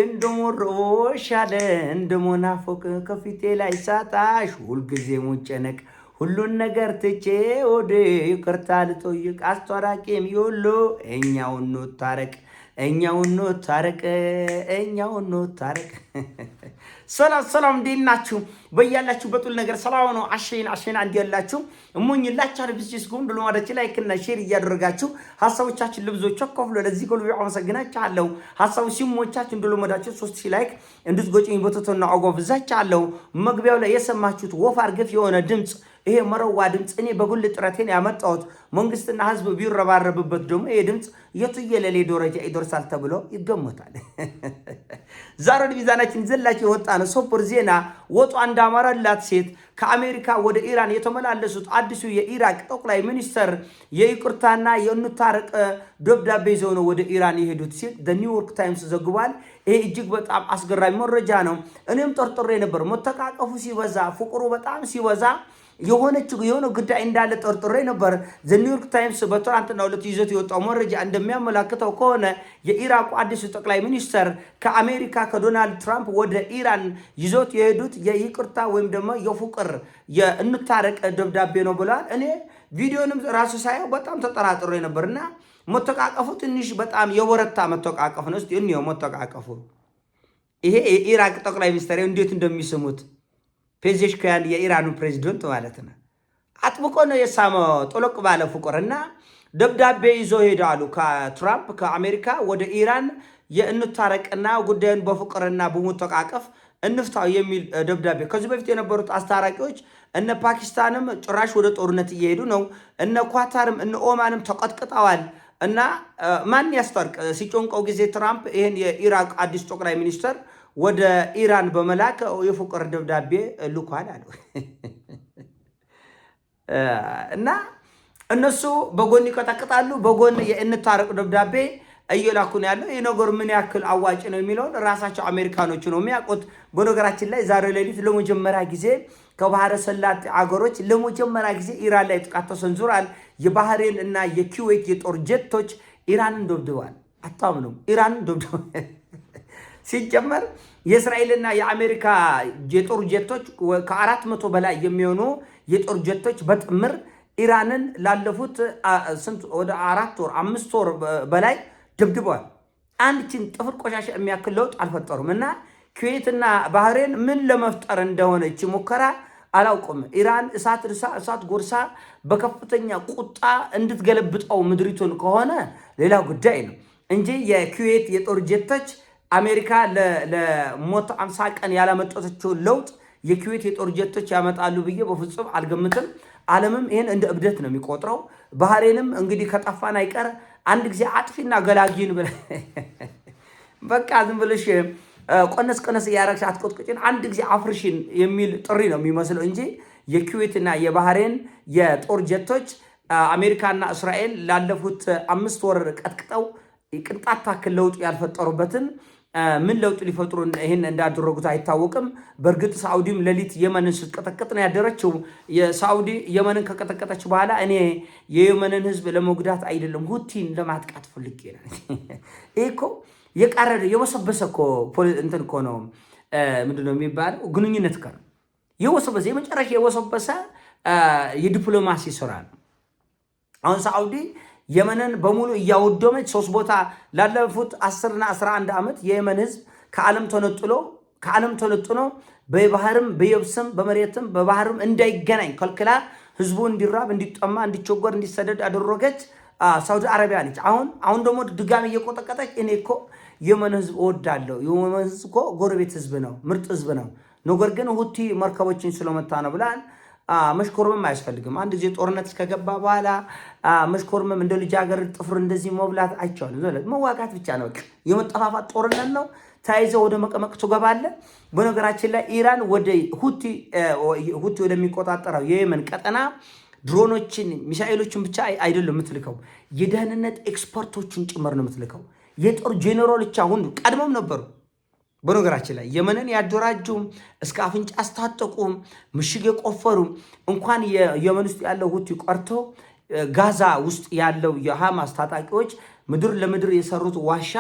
እንደሞሮሻለ እንደሞናፎቅ ከፊቴ ላይ ሳጣሽ ሁልጊዜ ሙጨነቅ ሁሉን ነገር ትቼ ወደ ይቅርታ ልጠይቅ አስተራቂም ይውሉ እኛው ታረቅ ሰላም እንዴት ናችሁ? በያላችሁበት ሁሉ ነገር ሰላም ነው። አሸይና እንዴ ያላችሁ እሞኝላችሁ ለብዚስ ጉን ብሎ ወደች ላይክ እና ሼር እያደረጋችሁ ሐሳቦቻችን ለብዙዎች አከፍሉ። ለዚህ ሁሉ አመሰግናችኋለሁ። ሐሳቡ ሲሞቻችሁ እንደለመዳችሁ 3000 ላይክ እንድትጎጭኝ ቦቶቶና አጎብዛችኋለሁ። መግቢያው ላይ የሰማችሁት ወፋር ግፍ የሆነ ድምጽ ይሄ መረዋ ድምጽ እኔ በጉል ጥረቴን ያመጣሁት መንግስትና ህዝብ ቢረባረብበት ደግሞ ይሄ ድምጽ የቱየለሌ ደረጃ ይደርሳል ተብሎ ይገመታል። ዛሬ ዲዛይናችን ዘላችሁ ወጣ ነው ሱፐር ዜና ወጡ አንድ አማራላት ሴት ከአሜሪካ ወደ ኢራን የተመላለሱት አዲሱ የኢራቅ ጠቅላይ ሚኒስተር የይቅርታና የንታረቅ ደብዳቤ ይዘው ነው ወደ ኢራን የሄዱት ሲል ዘ ኒውዮርክ ታይምስ ዘግቧል። ይሄ እጅግ በጣም አስገራሚ መረጃ ነው። እኔም ጠርጥሬ ነበር። መተቃቀፉ ሲበዛ ፍቅሩ በጣም ሲበዛ የሆነ ጉዳይ እንዳለ ጠርጥሬ ነበር። ዘ ኒውዮርክ ታይምስ በትናንትናው ዕለት ይዞት የወጣው መረጃ እንደሚያመላክተው ከሆነ የኢራቁ አዲሱ ጠቅላይ ሚኒስተር ከአሜሪካ ከዶናልድ ትራምፕ ወደ ኢራን ይዞት የሄዱት የይቅርታ ወይም ደግሞ የፍቅር የንታረቅ ደብዳቤ ነው ብለዋል። እኔ ቪዲዮንም ራሱ ሳየው በጣም ተጠራጥሬ ነበርና መተቃቀፉ ትንሽ በጣም የወረታ መተቃቀፍ ነው። እስቲ እንየው መተቃቀፉ። ይሄ የኢራቅ ጠቅላይ ሚኒስተር እንዴት እንደሚስሙት ፔዜሽኪያን የኢራኑ ፕሬዝዳንት ማለት ነው። አጥብቆ ነው የሳመው ጥልቅ ባለ ፍቅርና ደብዳቤ ይዞ ሄዳሉ። ከትራምፕ ከአሜሪካ ወደ ኢራን የእንታረቅና ጉዳዩን በፍቅርና በመተቃቀፍ እንፍታው የሚል ደብዳቤ። ከዚህ በፊት የነበሩት አስታራቂዎች እነ ፓኪስታንም ጭራሽ ወደ ጦርነት እየሄዱ ነው። እነ ኳታርም እነ ኦማንም ተቀጥቅጠዋል። እና ማን ያስታርቅ ሲጮንቀው ጊዜ ትራምፕ ይሄን የኢራቅ አዲስ ጠቅላይ ሚኒስተር ወደ ኢራን በመላክ የፍቅር ደብዳቤ ልኳል አሉ። እና እነሱ በጎን ይቀጠቅጣሉ፣ በጎን የእንታረቅ ደብዳቤ እየላኩ ነው ያለው። ይህ ነገር ምን ያክል አዋጭ ነው የሚለውን ራሳቸው አሜሪካኖቹ ነው የሚያውቁት። በነገራችን ላይ ዛሬ ሌሊት ለመጀመሪያ ጊዜ ከባህረ ሰላጤ አገሮች ለመጀመሪያ ጊዜ ኢራን ላይ ጥቃት ተሰንዝሯል። የባህሬን እና የኩዌት የጦር ጀቶች ኢራንን ደብድበዋል። አታምኑም? ኢራንን ደብድበዋል። ሲጀመር የእስራኤልና የአሜሪካ የጦር ጀቶች ከ400 በላይ የሚሆኑ የጦር ጀቶች በጥምር ኢራንን ላለፉት ወደ 4 ወር 5 ወር በላይ ደብድበዋል። አንድችን ጥፍር ቆሻሻ የሚያክል ለውጥ አልፈጠሩም። እና ኩዌትና ባህሬን ምን ለመፍጠር እንደሆነች ሙከራ አላውቅም። ኢራን እሳት ጎርሳ በከፍተኛ ቁጣ እንድትገለብጠው ምድሪቱን ከሆነ ሌላ ጉዳይ ነው እንጂ የኩዌት የጦር ጀቶች አሜሪካ ለሞት 50 ቀን ያላመጣችውን ለውጥ የኩዌት የጦር ጀቶች ያመጣሉ ብዬ በፍጹም አልገምትም። ዓለምም ይሄን እንደ እብደት ነው የሚቆጥረው። ባህሬንም እንግዲህ ከጠፋን አይቀር አንድ ጊዜ አጥፊና ገላጊን ብለ በቃ ዝም ብለሽ ቆነስ ያረግሽ አትቆጥቁጭን አንድ ጊዜ አፍርሽን የሚል ጥሪ ነው የሚመስለው እንጂ የኩዌትና የባህሬን የጦር ጀቶች አሜሪካና እስራኤል ላለፉት 5 ወር ቀጥቅጠው ቅንጣት ታክል ለውጥ ያልፈጠሩበትን ምን ለውጥ ሊፈጥሩ ይሄን እንዳደረጉት አይታወቅም። በእርግጥ ሳውዲም ሌሊት የመንን ስትቀጠቅጥ ነው ያደረችው። የሳውዲ የመንን ከቀጠቀጠች በኋላ እኔ የየመንን ህዝብ ለመጉዳት አይደለም ሁቲን ለማጥቃት ፈልጌ ነው። ይሄ እኮ የቃረደ የወሰበሰ እኮ እንትን እኮ ነው። ምንድነው የሚባለው? ግንኙነት ጋር የወሰበሰ የመጨረሻ የወሰበሰ የዲፕሎማሲ ስራ ነው። አሁን ሳውዲ የመንን በሙሉ እያወደመች 3 ቦታ ላለፉት 10 እና 11 ዓመት የየመን ህዝብ ከዓለም ተነጥሎ በባህርም በየብስም በመሬትም በባህርም እንዳይገናኝ ከልክላ ህዝቡ እንዲራብ እንዲጠማ እንዲቸገር እንዲሰደድ አደረገች ሳውዲ አረቢያ ነች። አሁን ደግሞ ድጋሚ እየቆጠቀጠች እኔ እኮ የመን ህዝብ እወዳለሁ። የመን ህዝብ እኮ ጎረቤት ህዝብ ነው፣ ምርጥ ህዝብ ነው። ነገር ግን ሁቲ መርከቦችን ስለመታ ነው ብላል። መሽኮርመም አያስፈልግም። አንድ ጊዜ ጦርነት እስከገባ በኋላ መሽኮርመም እንደ ልጃገረድ ጥፍር እንደዚህ መብላት አይቻልም። መዋጋት ብቻ ነው። የመጠፋፋት ጦርነት ነው። ተያይዘው ወደ መቀመቅ ትገባለህ። በነገራችን ላይ ኢራን ወደ ሁቲ ወደሚቆጣጠረው የየመን ቀጠና ድሮኖችን ሚሳኤሎችን ብቻ አይደለም የምትልከው፣ የደህንነት ኤክስፐርቶችን ጭምር ነው የምትልከው። የጦር ጄኔራሎች አሁን ቀድሞም ነበሩ። በነገራችን ላይ የመንን ያደራጁ እስከ አፍንጫ አስታጠቁ፣ ምሽግ የቆፈሩ እንኳን የመን ውስጥ ያለው ሁቲ ቀርቶ ጋዛ ውስጥ ያለው የሐማስ ታጣቂዎች ምድር ለምድር የሰሩት ዋሻ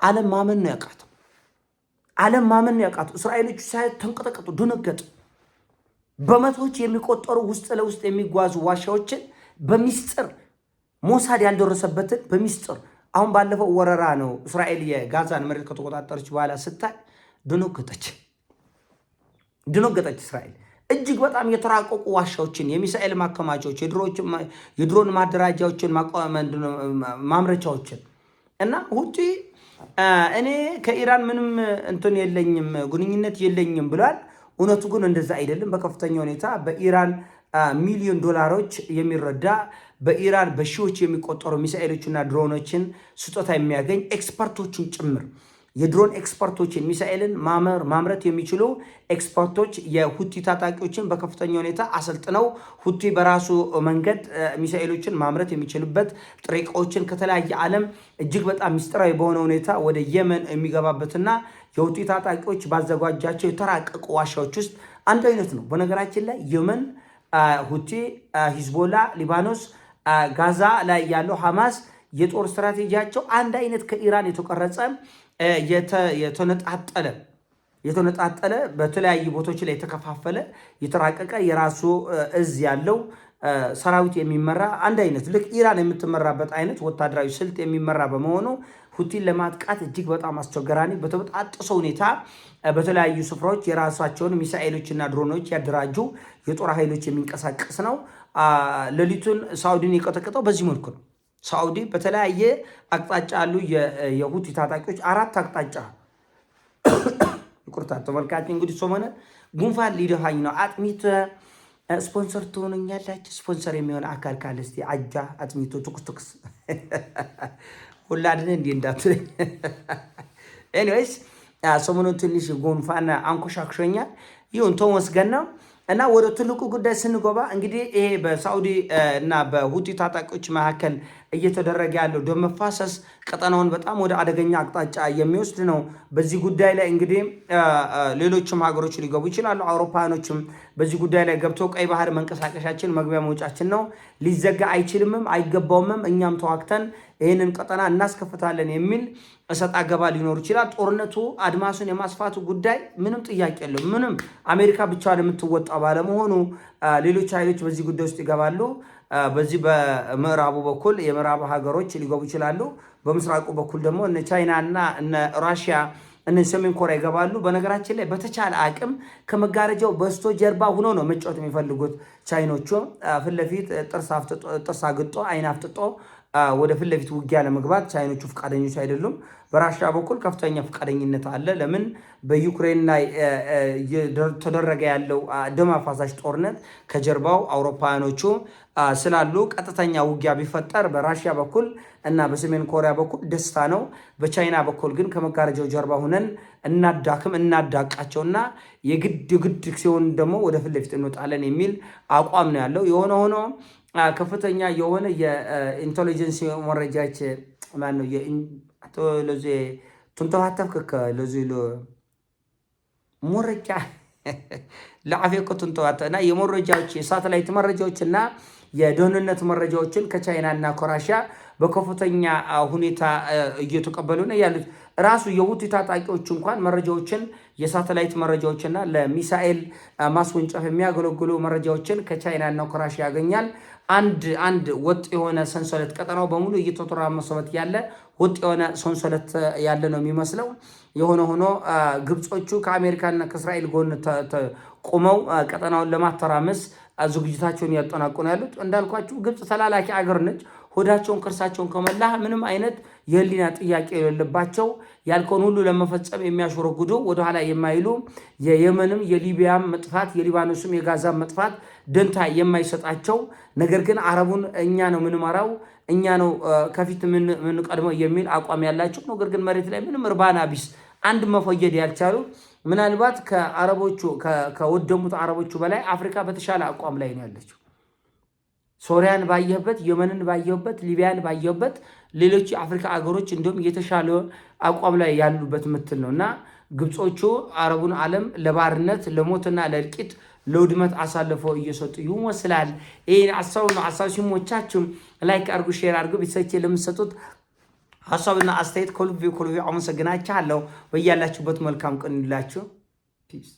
ዓለም ማመን ነው ያቃተው። ዓለም ማመን ያቃቱ እስራኤሎች ተንቀጠቀጡ፣ ደነገጡ። በመቶዎች የሚቆጠሩ ውስጥ ለውስጥ የሚጓዙ ዋሻዎችን በሚስጥር ሞሳድ ያልደረሰበትን በሚስጥር አሁን ባለፈው ወረራ ነው እስራኤል የጋዛን መሬት ከተቆጣጠረች በኋላ ስታይ ደነገጠች። እስራኤል እጅግ በጣም የተራቀቁ ዋሻዎችን፣ የሚሳኤል ማከማቻዎች፣ የድሮን ማደራጃዎችን፣ ማምረቻዎችን እና ሁቲ እኔ ከኢራን ምንም እንትን የለኝም ግንኙነት የለኝም ብሏል። እውነቱ ግን እንደዛ አይደለም። በከፍተኛ ሁኔታ በኢራን ሚሊዮን ዶላሮች የሚረዳ በኢራን በሺዎች የሚቆጠሩ ሚሳኤሎችና ድሮኖችን ስጦታ የሚያገኝ ኤክስፐርቶችን ጭምር የድሮን ኤክስፐርቶችን ሚሳኤልን ማምረት የሚችሉ ኤክስፐርቶች የሁቲ ታጣቂዎችን በከፍተኛ ሁኔታ አሰልጥነው ሁቲ በራሱ መንገድ ሚሳኤሎችን ማምረት የሚችልበት ጥሬ ዕቃዎችን ከተለያየ ዓለም እጅግ በጣም ምስጢራዊ በሆነ ሁኔታ ወደ የመን የሚገባበትና የሁቲ ታጣቂዎች ባዘጋጃቸው የተራቀቁ ዋሻዎች ውስጥ አንድ አይነት ነው። በነገራችን ላይ የመን፣ ሁቲ፣ ሂዝቦላ፣ ሊባኖስ፣ ጋዛ ላይ ያለው ሐማስ የጦር ስትራቴጂያቸው አንድ አይነት ከኢራን የተቀረጸ የተነጣጠለ በተለያዩ ቦታዎች ላይ የተከፋፈለ የተራቀቀ የራሱ እዝ ያለው ሰራዊት የሚመራ አንድ አይነት ልክ ኢራን የምትመራበት አይነት ወታደራዊ ስልት የሚመራ በመሆኑ ሁቲን ለማጥቃት እጅግ በጣም አስቸጋሪ በተበጣጠሰ ሁኔታ በተለያዩ ስፍራዎች የራሳቸውን ሚሳኤሎችና ድሮኖች ያደራጁ የጦር ኃይሎች የሚንቀሳቀስ ነው። ሌሊቱን ሳውዲን የቀጠቀጠው በዚህ መልኩ ነው። ሳውዲ በተለያየ አቅጣጫ ያሉ የሁቲ ታጣቂዎች አራት አቅጣጫ ይቁርታ ተመልካች እንግዲህ ሰሞኑን ጉንፋን ሊደሃኝ ነው። አጥሚት ስፖንሰር ትሆኑኛላችሁ። ስፖንሰር የሚሆን አካል ካለ እስቲ አጃ አጥሚቱ ትኩስ ሁላድን እንዴ እንዳትለኝ። ኤኒዌይስ ሰሞኑን ትንሽ ጉንፋን አንኮሻክሾኛል። ይሁን ተመስገን ነው። እና ወደ ትልቁ ጉዳይ ስንገባ እንግዲህ ይሄ በሳዑዲ እና በሁቲ ታጣቂዎች መካከል እየተደረገ ያለው ደም መፋሰስ ቀጠናውን በጣም ወደ አደገኛ አቅጣጫ የሚወስድ ነው። በዚህ ጉዳይ ላይ እንግዲህ ሌሎችም ሀገሮች ሊገቡ ይችላሉ። አውሮፓውያኖችም በዚህ ጉዳይ ላይ ገብተው ቀይ ባህር መንቀሳቀሻችን መግቢያ መውጫችን ነው፣ ሊዘጋ አይችልምም አይገባውምም፣ እኛም ተዋክተን ይህንን ቀጠና እናስከፍታለን የሚል እሰጥ አገባ ሊኖር ይችላል። ጦርነቱ አድማሱን የማስፋቱ ጉዳይ ምንም ጥያቄ የለው። ምንም አሜሪካ ብቻዋን የምትወጣ ባለመሆኑ ሌሎች ኃይሎች በዚህ ጉዳይ ውስጥ ይገባሉ። በዚህ በምዕራቡ በኩል የምዕራቡ ሀገሮች ሊገቡ ይችላሉ። በምስራቁ በኩል ደግሞ እነ ቻይና እና እነ ራሽያ እነ ሰሜን ኮሪያ ይገባሉ። በነገራችን ላይ በተቻለ አቅም ከመጋረጃው በስቶ ጀርባ ሆኖ ነው መጫወት የሚፈልጉት ቻይኖቹ። ፊት ለፊት ጥርስ አግጦ አይን አፍጥጦ ወደ ፊት ለፊት ውጊያ ለመግባት ቻይኖቹ ፈቃደኞች አይደሉም። በራሽያ በኩል ከፍተኛ ፈቃደኝነት አለ። ለምን? በዩክሬን ላይ ተደረገ ያለው ደም አፋሳሽ ጦርነት ከጀርባው አውሮፓውያኖቹ ስላሉ ቀጥተኛ ውጊያ ቢፈጠር በራሽያ በኩል እና በሰሜን ኮሪያ በኩል ደስታ ነው። በቻይና በኩል ግን ከመጋረጃው ጀርባ ሆነን እናዳቃቸውና የግድ ሲሆን ደግሞ ወደ ፊት ለፊት እንወጣለን የሚል አቋም ነው ያለው። የሆነ ሆኖ ከፍተኛ የሆነ የኢንቴሊጀንስ መረጃች ማነው ለዚ ትንተዋተፍከ ለዚ መረጃ ለአፌኮ ትንተዋተና የመረጃዎች የሳተላይት መረጃዎችና የደህንነት መረጃዎችን ከቻይና እና ከራሽያ በከፍተኛ ሁኔታ እየተቀበሉ ነው ያሉት። ራሱ የሁቲ ታጣቂዎች እንኳን መረጃዎችን የሳተላይት መረጃዎችና ለሚሳኤል ማስወንጨፍ የሚያገለግሉ መረጃዎችን ከቻይና እና ከራሽያ ያገኛል። አንድ ወጥ የሆነ ሰንሰለት ቀጠናው በሙሉ እየተተራመሰበት ያለ ወጥ የሆነ ሰንሰለት ያለ ነው የሚመስለው። የሆነ ሆኖ ግብጾቹ ከአሜሪካና ከእስራኤል ጎን ቆመው ቀጠናውን ለማተራመስ ዝግጅታቸውን ያጠናቁ ነው ያሉት። እንዳልኳችሁ ግብጽ ተላላኪ አገር ነች። ሆዳቸውን ቅርሳቸውን ከመላህ ምንም አይነት የህሊና ጥያቄ የሌለባቸው ያልከውን ሁሉ ለመፈጸም የሚያሽረጉዱ ወደኋላ የማይሉ የየመንም የሊቢያም መጥፋት የሊባኖስም የጋዛም መጥፋት ደንታ የማይሰጣቸው ነገር ግን አረቡን እኛ ነው ምንመራው እኛ ነው ከፊት ምንቀድመው የሚል አቋም ያላቸው ነገር ግን መሬት ላይ ምንም እርባና ቢስ አንድ መፈየድ ያልቻሉ ምናልባት ከአረቦቹ ከወደሙት አረቦቹ በላይ አፍሪካ በተሻለ አቋም ላይ ነው ያለችው። ሶሪያን ባየበት፣ የመንን ባየበት፣ ሊቢያን ባየበት ሌሎች የአፍሪካ አገሮች እንዲሁም የተሻለ አቋም ላይ ያሉበት ምትል ነውና ግብጾቹ አረቡን ዓለም ለባርነት ለሞትና ለእልቂት ለውድመት አሳልፈው እየሰጡ ይመስላል። ይሄን አሳው ነው። አሳው ሲሞቻችሁ ላይክ አርጉ፣ ሼር አርጉ። ቢሰጪ ለምትሰጡት ሐሳብና አስተያየት ከልቤ አመሰግናችኋለሁ። በያላችሁበት መልካም ቀን ይላችሁ። ፒስ